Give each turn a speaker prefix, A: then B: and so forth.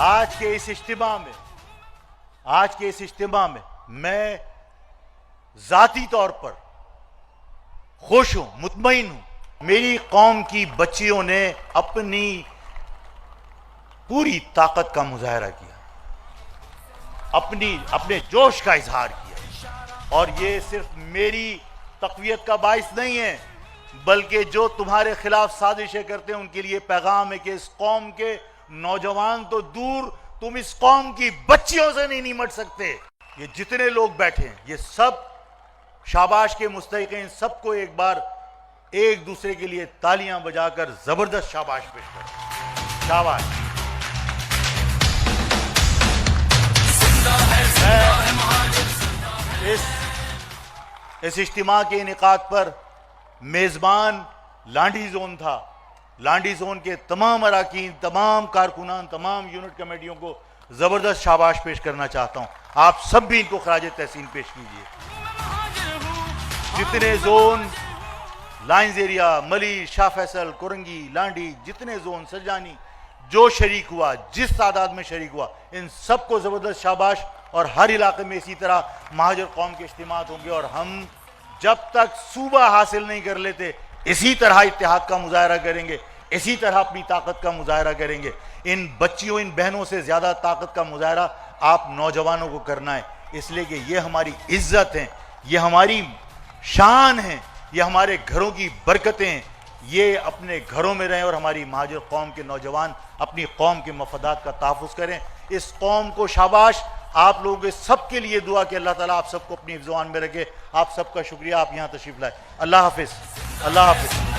A: آج کے اس اجتماع میں میں ذاتی طور پر خوش ہوں، مطمئن ہوں. میری قوم کی بچیوں نے اپنی پوری طاقت کا مظاہرہ کیا، اپنے جوش کا اظہار کیا، اور یہ صرف میری تقویت کا باعث نہیں ہے بلکہ جو تمہارے خلاف سازشیں کرتے ہیں ان کے لیے پیغام ہے کہ اس قوم کے نوجوان تو دور، تم اس قوم کی بچیوں سے نہیں نمٹ سکتے. یہ جتنے لوگ بیٹھے ہیں یہ سب شاباش کے مستحق ہیں. سب کو ایک بار ایک دوسرے کے لیے تالیاں بجا کر زبردست شاباش پیش کریں. شاباش. اس اجتماع کے انعقاد پر میزبان لانڈی زون تھا. لانڈی زون کے تمام اراکین، تمام کارکنان، تمام یونٹ کمیٹیوں کو زبردست شاباش پیش کرنا چاہتا ہوں. آپ سب بھی ان کو خراج تحسین پیش کیجئے. جتنے زون، لائنز ایریا، ملی، شاہ فیصل، کورنگی، لانڈی، جتنے زون، سرجانی، جو شریک ہوا، جس تعداد میں شریک ہوا، ان سب کو زبردست شاباش. اور ہر علاقے میں اسی طرح مہاجر قوم کے اجتماعات ہوں گے، اور ہم جب تک صوبہ حاصل نہیں کر لیتے اسی طرح اتحاد کا مظاہرہ کریں گے، اسی طرح اپنی طاقت کا مظاہرہ کریں گے. ان بچیوں، ان بہنوں سے زیادہ طاقت کا مظاہرہ آپ نوجوانوں کو کرنا ہے، اس لیے کہ یہ ہماری عزت ہیں، یہ ہماری شان ہیں، یہ ہمارے گھروں کی برکتیں ہیں. یہ اپنے گھروں میں رہیں اور ہماری مہاجر قوم کے نوجوان اپنی قوم کے مفادات کا تحفظ کریں. اس قوم کو شاباش. آپ لوگوں کے سب کے لیے دعا کہ اللہ تعالیٰ آپ سب کو اپنی حفظ و امان میں رکھے. آپ سب کا شکریہ، آپ یہاں تشریف لائے. اللہ حافظ. اللہ حافظ.